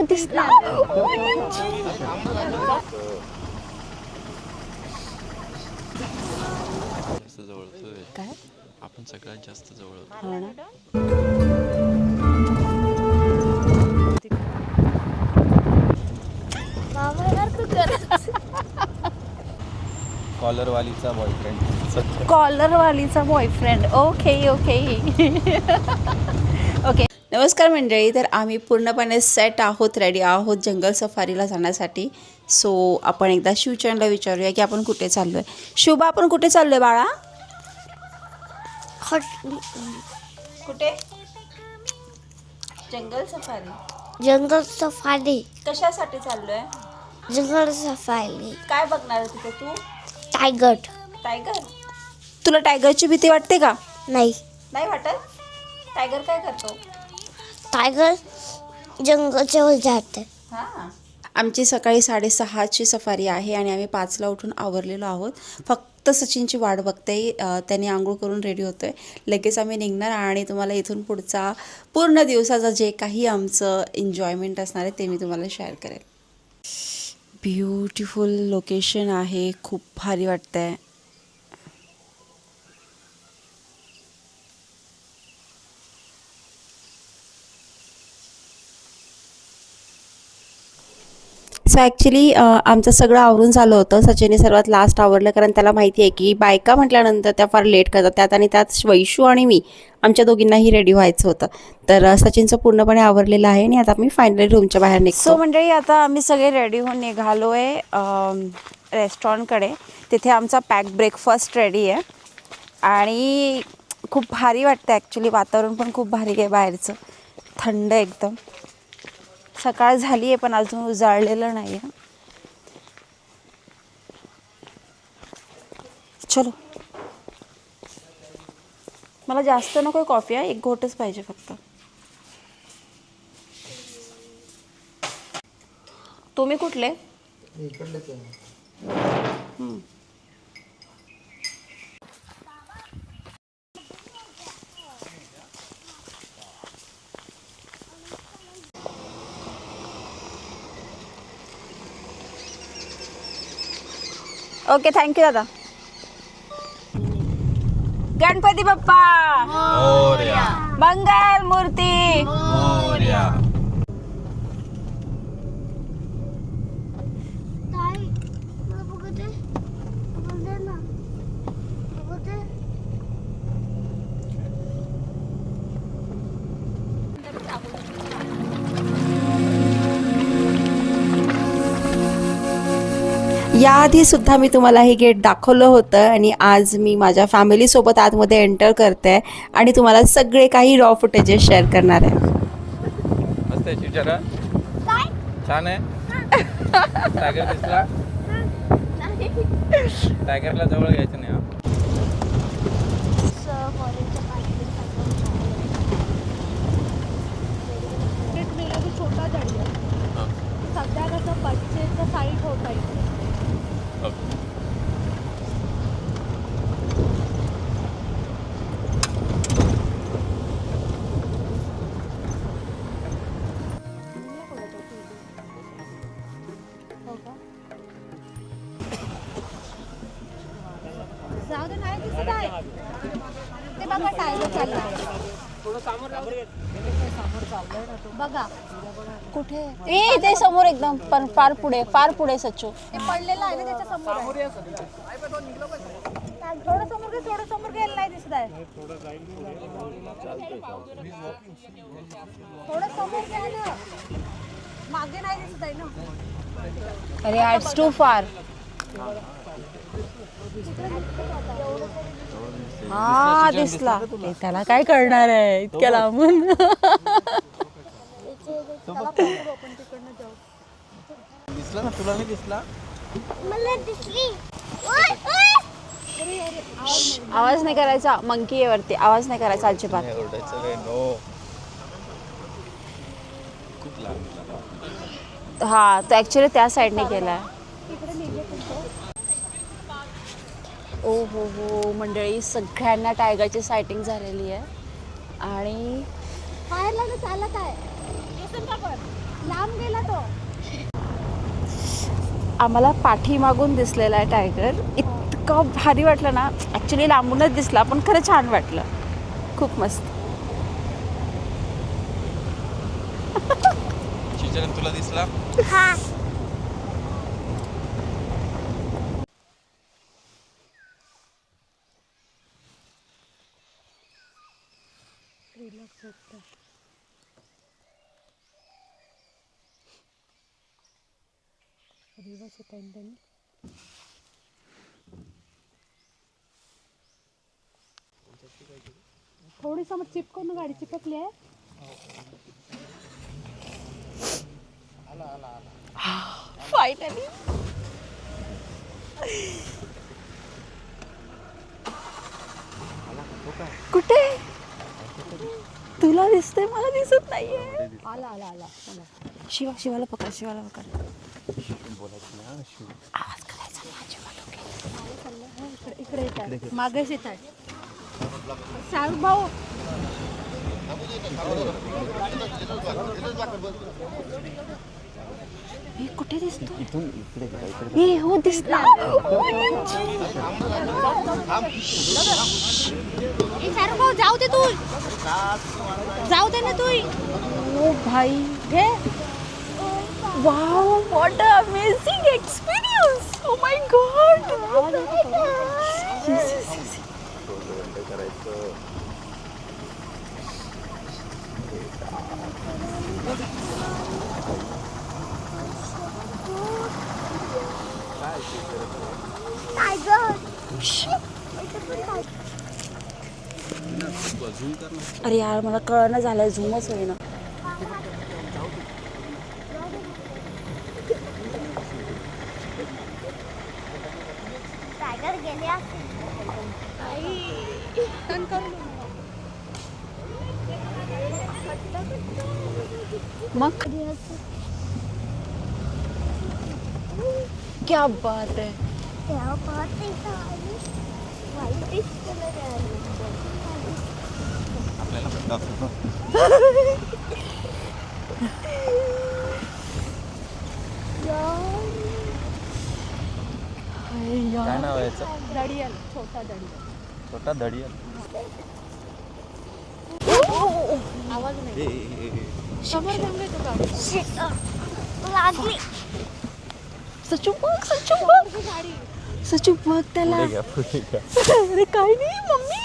दिसला. काय आपण सगळ्यात जास्त जवळ हो ना. कॉलरवालीचा बॉयफ्रेंड. कॉलरवालीचा बॉयफ्रेंड. Okay okay okay. नमस्कार मंडळी. तर आम्ही पूर्णपणे सेट आहोत, रेडी आहोत जंगल सफारीला जाण्यासाठी. सो आपण एकदा शिवचरणला विचारूया की आपण कुठे चाललो आहे. शुभा, आपण कुठे चाललो आहे बाळा? कुठे? जंगल सफारी. जंगल सफारी. कशासाठी चाललो आहे? जंगल सफारी. काय बघणार आहे तिथे तू? टायगर. टायगर. तुला टायगरची भीती वाटते का? नाही. नाही वाटत. टायगर काय करतो? टायगर जंगलच्या वर जाते. हां. आमची सकाळी 6:30ची सफारी आहे आणि आम्ही 5ला उठून आवरलेलो आहोत. फक्त सचिनची वाट बघते. त्याने आंघोळ करून रेडी होतो आहे. लगेच आम्ही निघणार आणि तुम्हाला इथून पुढचा पूर्ण दिवसाचं जे काही आमचं एन्जॉयमेंट असणार आहे ते मी तुम्हाला शेअर करेल. ब्युटिफुल लोकेशन आहे. खूप भारी वाटतं आहे. सो ॲक्च्युली आमचं सगळं आवरून झालं होतं. सचिनने सर्वात लास्ट आवरलं, कारण त्याला माहिती आहे की बायका म्हटल्यानंतर त्या फार लेट करतात. त्यात आणि त्यात वैशू आणि मी, आमच्या दोघींनाही रेडी व्हायचं होतं. तर सचिनचं पूर्णपणे आवरलेलं आहे आणि आता मी फायनली रूमच्या बाहेर निघतो. सो मंडळी, आता आम्ही सगळे रेडी होऊन निघालो आहे रेस्टॉरंटकडे. तिथे आमचा पॅक ब्रेकफास्ट रेडी आहे आणि खूप भारी वाटतं ॲक्च्युली. वातावरण पण खूप भारी आहे बाहेरचं, थंड एकदम. सकाळ झाली आहे पण अजून उजाळलेलं नाही आहे. चलो. मला जास्त नको कॉफी आहे, एक घोटच पाहिजे फक्त. तुम्ही कुठले? ओके, थँक्यू दादा. गणपती बाप्पा मोरया. मंगल मूर्ती मोरया. याआधी सुद्धा मी तुम्हाला हे गेट दाखवलं होतं आणि आज मी माझ्या फॅमिलीसोबत आतमध्ये एंटर करते आणि तुम्हाला सगळे काही रॉ फुटेजेस शेअर करणार आहे. मस्त आहे चिवचरा. छान आहे. टायगर दिसला. टायगरला जवळ घ्यायचं नाही. छोटा झाडी आहे. सध्या कसं बच्चेचं साईट होत आहे. ते बघा टायगर चालला. बघा कुठे? ए ते समोर एकदम, पण फार पुढे सच्चू. ते पडलेलं आहे ना त्याच्या समोर. थोडं समोर गेलं नाही दिसत आहे. थोडं समोर घ्या ना, मागे नाही दिसत आहे ना. अरे इट्स टू फार. हा दिसला. त्याला काय करणार आहे इतक्या लांबून. दिसला ना तुला? नाही दिसला? मला दिसली. आवाज नाही करायचा. मंकी आहे वरती, आवाज नाही करायचा अजिबात. ओरडायचं रे. नो. खूप लांब. हा, तो ॲक्च्युली त्या साईडने गेलाय. ओ हो मंडळी, सगळ्यांना टायगरची सायटिंग झालेली आहे आणि बाहेरला चालत आहे. लांब लांब गेला तो. आम्हाला पाठीमागून दिसलेला आहे टायगर. इतकं भारी वाटलं ना. ॲक्च्युली लांबूनच दिसला पण खरं छान वाटलं. खूप मस्त. शिवचरण तुला दिसला? हा. थोडी समोर चिपकून गाडी चिपकली आहे. फायनली. कुठे तुला दिसतंय मला दिसत नाहीये. आला आला आला. शिवाला पकड. शिवाला पकड. आवाज करायचा इकडे येत आहे. मागेच येत आहे. शाहरुख भाऊ. हे कुठे दिसतो? हे हो दिसला. शाहरुख भाऊ जाऊ दे तू. जाऊ दे ना तू. ओ भाई घे. Wow what a amazing experience. Oh my God. अरे यार मला कळणं झालंय. झूमच होईना. टायगर गेले. मग क्या बात है. काय नाव आहे याचं? दडियल. छोटा दडियल. छोटा दडियल. आवाज नाही. समोर थांबले तो गाडी. लागली. सचू बघ गाडी. सचू बघ त्याला. पुढे घ्या. अरे काय नाही मम्मी.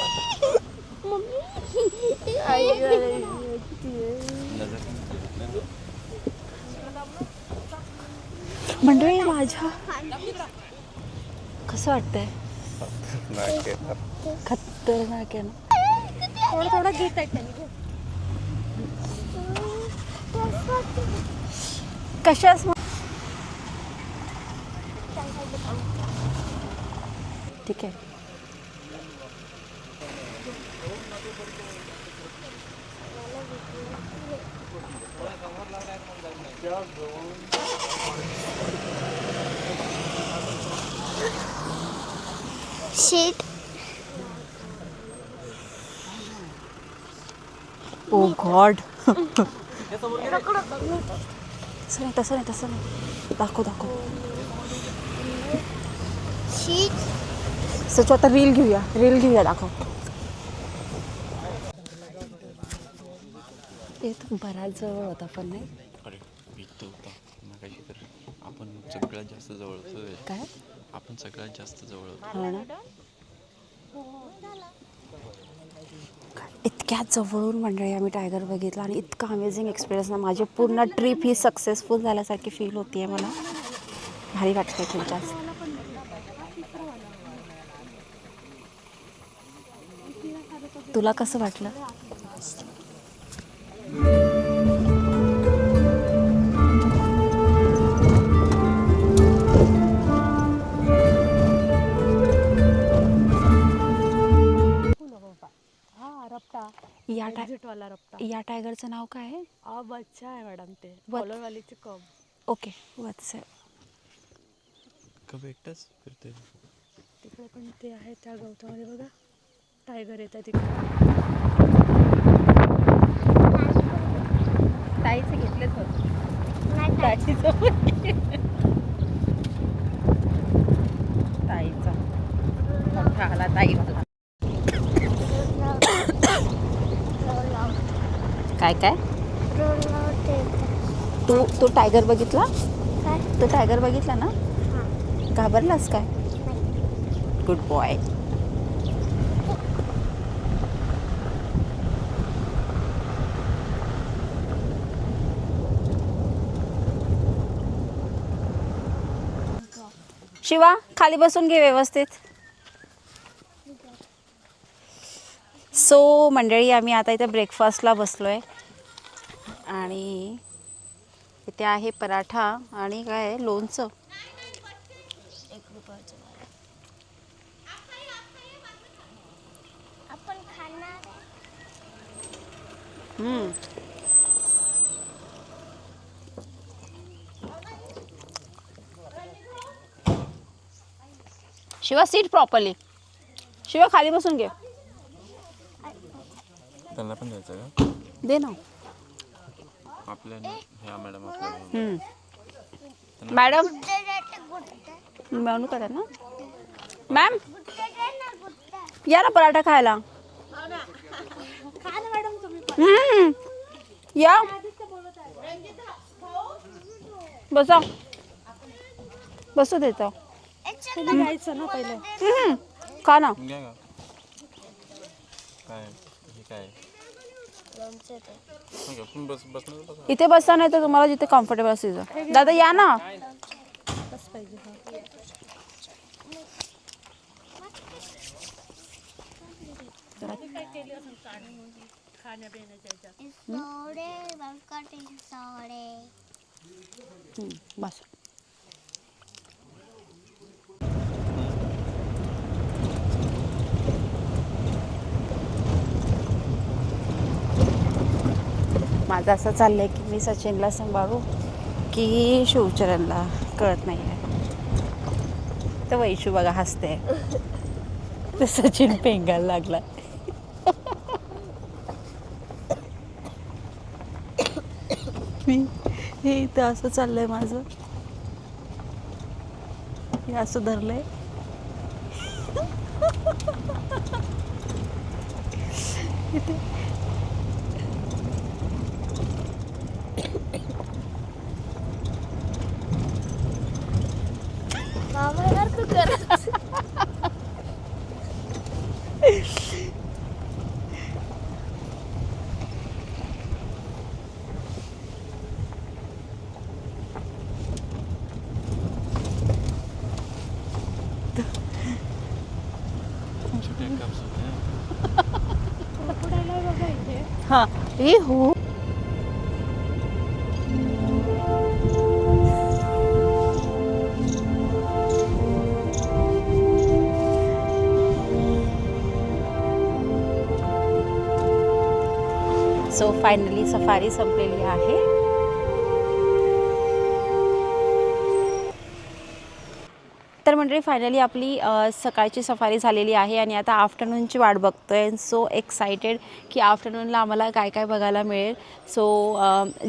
मंडळी माझ्या कसं वाटतंय? खतरनाक आहे ना. थोडं घेत आहेत त्यांनी. कशास ठीक आहे. शीट. ओ गॉड. तसं नाही. दाखव. शीट. सचू आता रील घेऊया. दाखव. ते तर बराच जवळ होता पण नाही. अरे इथं होता मगाशी तर. आपण सगळ्यात जास्त जवळ होतो. काय आपण सगळ्यात जास्त जवळ होतो. हो ना. इतक्या जवळून मंडळी आम्ही टायगर बघितला आणि इतका अमेझिंग एक्सपिरियन्स ना. माझी पूर्ण ट्रिप ही सक्सेसफुल झाल्यासारखी फील होतीये मला. भारी वाटतंय खूप जास्त. तुला कसं वाटलं? वाला रप्ता. या टायगरचं नाव काय आहे? बच्चा आहे मॅडम. ते कॉलरवालीचे कब. ओके वत्स. कब एकटाच फिरते. तिकडे पण ते आहे त्या गवतामध्ये बघा. टायगर येत आहे तिकडे. ताईचे घेतलेच होते. ताईचा मोठा आला ताईवाला. काय काय तू टायगर बघितला? तू टायगर बघितला ना? घाबरलास काय? Good boy. शिवा खाली बसून घे व्यवस्थित. सो मंडळी, आम्ही आता इथे ब्रेकफास्टला बसलोय आणि इथे आहे पराठा आणि काय आहे, लोणचं. Shiva seat properly. शिवा खाली बसून घे. त्यांना पण द्यायचं का? दे ना. आपल्या ह्या मॅडम आपल्या मॅडम मेनू करा ना. मॅम या ना पराठा खायला. या बसा. बसू देता घ्यायचं ना पहिलं. खा ना. घ्या का? काय हे काय? आपण बसणार बसा. इथे बसा, नाही तर तुम्हाला जिथे कम्फर्टेबल असेल. दादा या ना. बस पाहिजे. बस. माझं असं चाललंय की मी सचिनला सांभाळू की शिवचरणला, कळत नाही आहे. तर वैशू बघा हसते, तर सचिन पेंगायला लागला. मी हे इथं असं चाललंय माझं. हे असं धरलंय. इथे हाँ ये हो. सो फायनली सफारी संपलेली आहे. तर मंडळी फायनली आपली सकाळची सफारी झालेली आहे आणि आता आफ्टरनूनची वाट बघतोय. सो एक्सायटेड की आफ्टरनूनला आम्हाला काय काय बघायला मिळेल. सो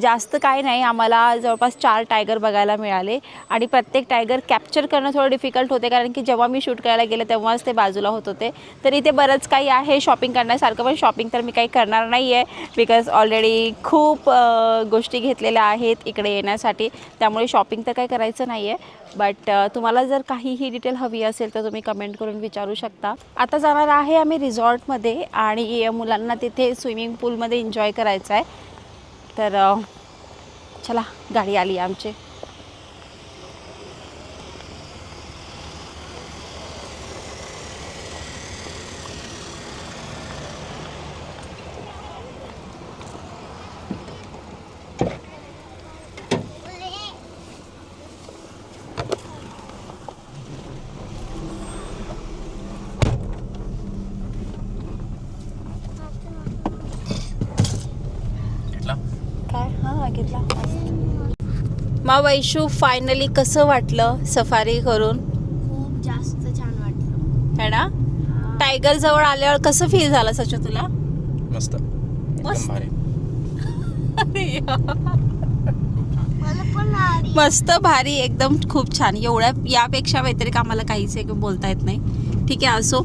जास्त काय नाही, आम्हाला जवळपास 4 टायगर बघायला मिळाले आणि प्रत्येक टायगर कॅप्चर करणं थोडं डिफिकल्ट होते, कारण की जेव्हा मी शूट करायला गेले तेव्हाच ते बाजूला होत होते. तर इथे बरंच काही आहे शॉपिंग करण्यासारखं, पण शॉपिंग तर मी काही करणार नाही आहे बिकॉज ऑलरेडी खूप गोष्टी घेतलेल्या आहेत इकडे येण्यासाठी, त्यामुळे शॉपिंग तर काही करायचं नाही आहे. बट तुम्हाला जर काहीही डिटेल हवी असेल तर तुम्ही कमेंट करून विचारू शकता. आता जाणार आहे आम्ही रिसॉर्टमध्ये आणि मुलांना तिथे स्विमिंग पूलमध्ये एन्जॉय करायचं आहे. तर चला, गाडी आली आमची. काय हां घेतला. मा वैशू, फायनली कसं वाटलं सफारी करून? खूप जास्त छान वाटलं है ना. टायगर जवळ आल्यावर कसं फील झालं सचिन तुला? मस्त मस्त. भारी. मला पण मस्त भारी एकदम खूप छान. एवढ्या यापेक्षा व्यतिरिक्त आम्हाला काहीच एक बोलता येत नाही. ठीक आहे असो,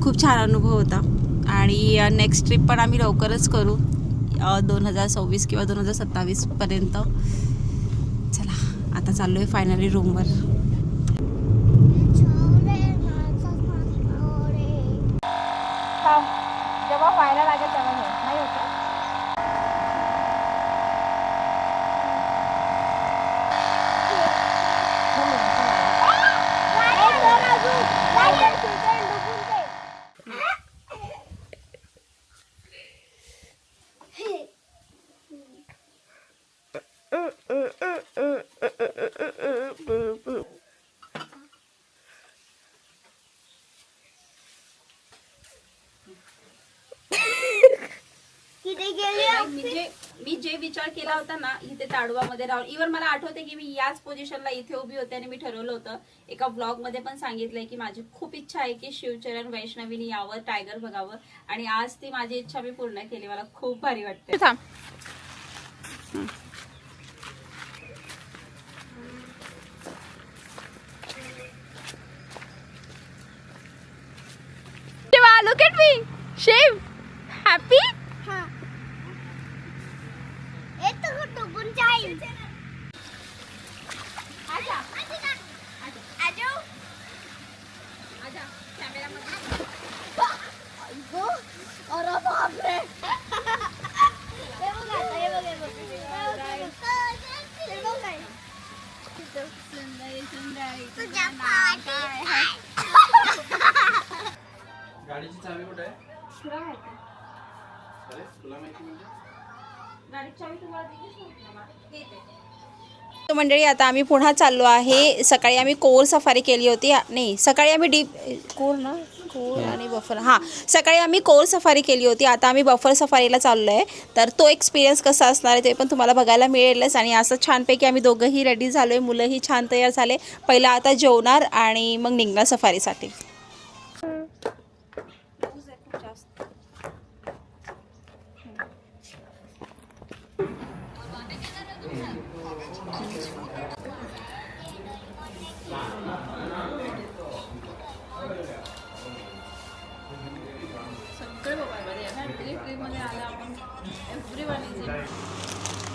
खूप छान अनुभव होता आणि नेक्स्ट ट्रिप पण आम्ही लवकरच करू 2026 किंवा 2027 पर्यंत. चला आता चाललो आहे फायनली रूमवर. जेव्हा व्हायला लागेल तेव्हा नाही होत. मी जे विचार केला होता ना इथे ताडोबामध्ये राहून, इव्हन मला आठवते की मी याच पोझिशनला इथे उभी होते आणि मी ठरवलं होतं, एका ब्लॉग मध्ये पण सांगितलंय की माझी खूप इच्छा आहे की शिवचरण वैष्णवीनी यावं, टायगर बघावं आणि आज ती माझी इच्छा मी पूर्ण केली. मला खूप भारी वाटते. Look at me, Shiv. Happy? हाँ. एक तो टुकुन चाहिए. आजा. आजा. आजा. कैमरा में. अरे बाप रे. ये बघा. तुझ्या पाठी. गाडीची चावी कुठे आहे? तुला माहिती. अरे तुला माहिती म्हणजे गाडीची चावी तुम्हाला तो मंडळी आता आम्ही पुन्हा चाललो आहे. सकाळी आम्ही कोर सफारी केली होती. नाही सकाळी आम्ही डीप कोर ना कोर आणि बफर सकाळी आम्ही कोर सफारी केली होती. आता आम्ही बफर सफारीला चाललो आहे. तर तो एक्सपिरियन्स कसा असणार आहे ते पण तुम्हाला बघायला मिळेलच. आणि असं छानपैकी आम्ही दोघंही रेडी झालो आहे. मुलंही छान तयार झाले. पहिला आता जेवणार आणि मग निघणार सफारीसाठी.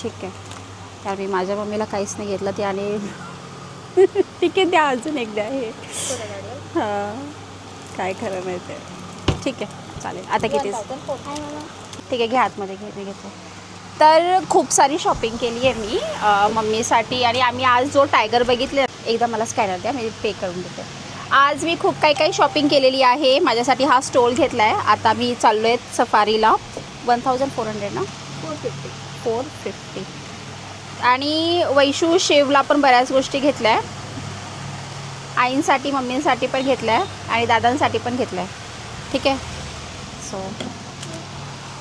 ठीक आहे. त्यावेळी माझ्या मम्मीला काहीच नाही घेतलं त्याने. ठीक आहे द्या अजून एकदा हे. हां काय खरं नाही ते. ठीक आहे चालेल. आता किती ठीक आहे घ्या आतमध्ये मी घेते. तर खूप सारी शॉपिंग केली आहे मी मम्मीसाठी. आणि आम्ही आज जो टायगर बघितले एकदा मला स्कॅनर द्या मी पे करून देते. आज मी खूप काही शॉपिंग केलेली आहे. माझ्यासाठी हा स्टोल घेतला आहे. आता मी चाललो आहे सफारीला. 1400 ना 450. आणि वैशू शिवला पण बऱ्याच गोष्टी घेतल्या आहे. आईंसाठी मम्मींसाठी पण घेतल्या आहे आणि दादांसाठी पण घेतल्या आहे. ठीक आहे. सो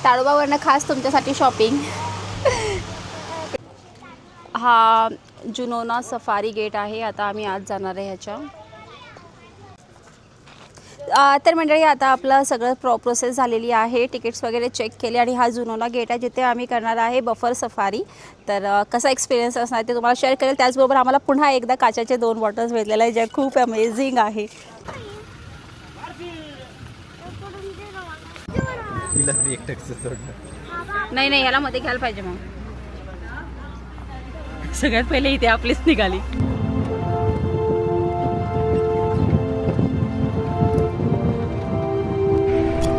ताडोबावरनं खास तुमच्यासाठी शॉपिंग. हा जुनोना सफारी गेट आहे. आता आम्ही आज जाणार आहे ह्याच्या. तर मंडळी आता आपलं सगळं प्रोसेस झालेली आहे. तिकीट्स वगैरे चेक केले आणि हा जुनोना गेट आहे जिथे आम्ही करणार आहे बफर सफारी. तर कसा एक्सपिरियन्स असणार ते तुम्हाला शेअर करेल. त्याचबरोबर आम्हाला पुन्हा एकदा काचेचे 2 बॉटल्स भेटलेले आहे ज्या खूप अमेझिंग आहे. नाही नाही याला मध्ये घ्यायला पाहिजे. मग सगळ्यात पहिले इथे आपलीच निघाली.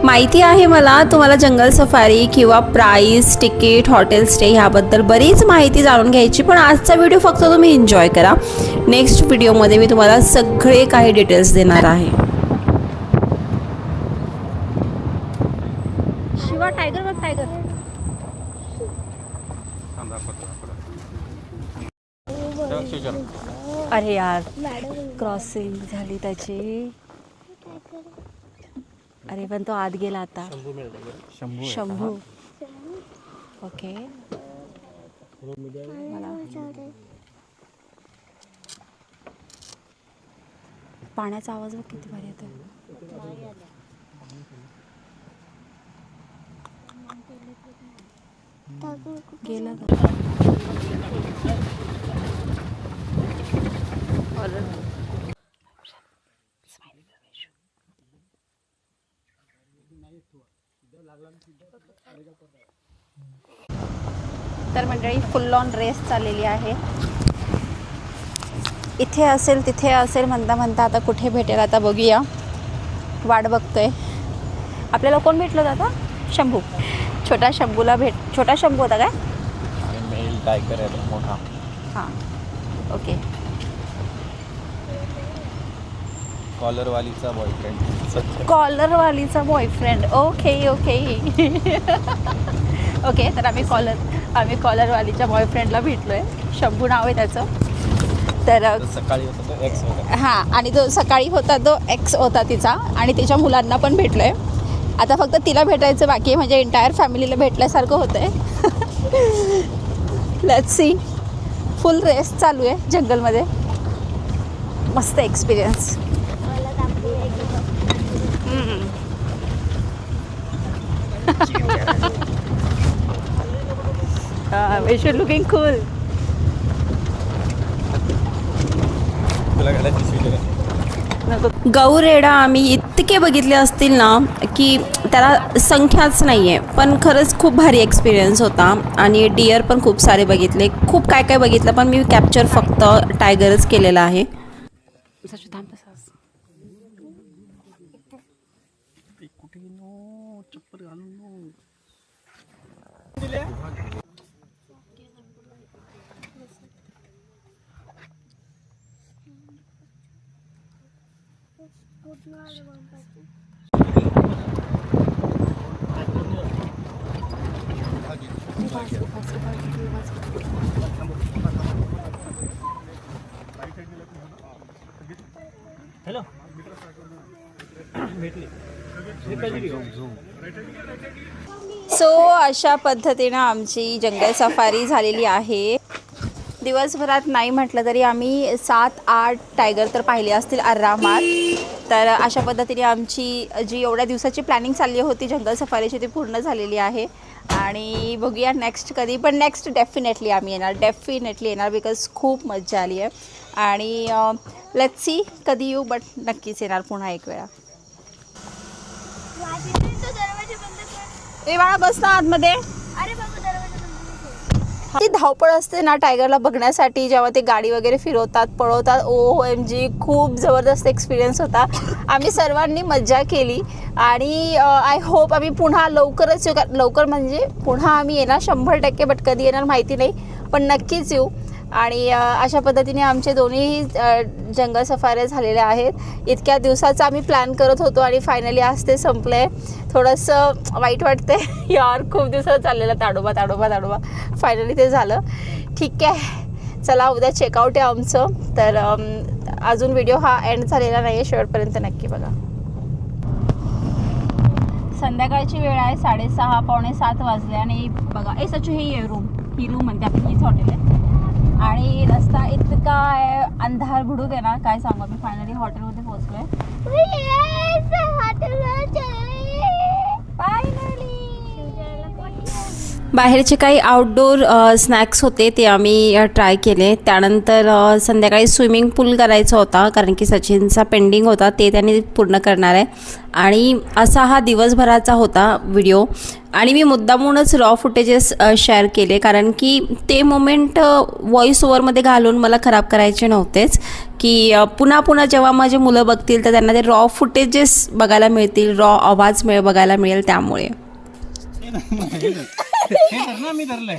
माहिती आहे मला तुम्हाला जंगल सफारी किंवा प्राईस, तिकीट, हॉटेल स्टे ह्याबद्दल बरीच माहिती जाणून घ्यायची. पण आजचा व्हिडिओ फक्त तुम्ही एन्जॉय करा. नेक्स्ट व्हिडिओमध्ये मी तुम्हाला सगळे काही डिटेल्स देणार आहे. शिवा टायगर बघ टायगर. अरे यार क्रॉसिंग झाली त्याची. अरे पण तो आत गेला आता. शंभू ओके. मला पाण्याचा आवाज बघ किती भारी येतो. गेला तर मंडळी फुल ऑन रेस चाललेली आहे. इथे असेल तिथे असेल म्हणता म्हणता आता कुठे भेटेल आता बघूया. वाट बघतोय. आपल्याला कोण भेटलं होतं आता? शंभू. छोटा शंभूला छोटा शंभू होता काय? मेल टायगर आहे मोठा. हां ओके. कॉलरवालीचा बॉयफ्रेंड. कॉलरवालीचा बॉयफ्रेंड. Okay okay okay. तर आम्ही कॉलरवालीच्या बॉयफ्रेंडला भेटलो आहे. शंभू नाव आहे त्याचं. तर सकाळी होता तो एक्स होता. हां आणि तो सकाळी होता तो एक्स होता तिचा आणि तिच्या मुलांना पण भेटलो आहे. आता फक्त तिला भेटायचं बाकी आहे म्हणजे एंटायर फॅमिलीला भेटल्यासारखं होतं आहे. Let's see. फुल रेस चालू आहे जंगलमध्ये. मस्त एक्सपिरियन्स. Vishu looking cool. गौरेडा आम्ही इतके बघितले असतील ना की त्याला संख्याच नाही आहे. पण खरंच खूप भारी एक्सपिरियन्स होता. आणि डिअर पण खूप सारे बघितले. खूप काय काय बघितलं पण मी कॅप्चर फक्त टायगरच केलेला आहे. हॅलो भेटली. सो अशा पद्धतीनं आमची जंगल सफारी झालेली आहे. दिवसभरात नाही म्हटलं तरी आम्ही 7-8 टायगर तर पाहिले असतील आरामात. तर अशा पद्धतीने आमची जी एवढ्या दिवसाची प्लॅनिंग चालली होती जंगल सफारीची ती पूर्ण झालेली आहे. आणि बघूया नेक्स्ट कधी. पण नेक्स्ट डेफिनेटली आम्ही येणार. डेफिनेटली येणार बिकॉज खूप मजा आली आहे. आणि लेट्स सी कधी येऊ बट नक्कीच येणार पुन्हा एक वेळा. ए बाळा बस ना आतमध्ये. ती धावपळ असते ना टायगरला बघण्यासाठी जेव्हा ते गाडी वगैरे फिरवतात पळवतात. OMG खूप जबरदस्त एक्सपिरियन्स होता. आम्ही सर्वांनी मज्जा केली आणि आय होप आम्ही पुन्हा लवकरच येऊ. लवकर म्हणजे पुन्हा आम्ही येणार 100%. बट कधी येणार माहिती नाही पण नक्कीच येऊ. आणि अशा पद्धतीने आमचे दोन्ही जंगल सफाऱ्या झालेल्या आहेत. इतक्या दिवसाचा आम्ही प्लॅन करत होतो आणि फायनली आज ते संपलं आहे. थोडंसं वाईट वाटतं यार. खूप दिवसात चाललेलं ताडोबा फायनली ते झालं. ठीक आहे चला उद्या चेकआउट आहे आमचं. तर अजून व्हिडिओ हा एंड झालेला नाही आहे. शेवटपर्यंत नक्की बघा. संध्याकाळची वेळ आहे 6:30-7 वाजले आणि बघा ए सचू ही रूम म्हणते आपण. हीच हॉटेल आहे आणि रस्ता इतका अंधार भुडूक आहे ना काय सांगू. मी फायनली हॉटेलमध्ये पोहोचलोय. बाहेरचे काही आउटडोर स्नॅक्स होते ते आम्ही ट्राय केले. त्यानंतर संध्याकाळी स्विमिंग पूल करायचा होता कारण की सचिनचा पेंडिंग होता ते त्यांनी पूर्ण करणार आहे. आणि असा हा दिवसभराचा होता व्हिडिओ. आणि मी मुद्दामूनच रॉ फुटेजेस शेअर केले कारण की ते मोमेंट व्हॉईस ओव्हरमध्ये घालून मला खराब करायचे नव्हतेच. की पुन्हा जेव्हा माझे मुलं बघतील तर त्यांना ते रॉ फुटेजेस बघायला मिळतील. रॉ आवाज बघायला मिळेल. त्यामुळे मी धरलंय.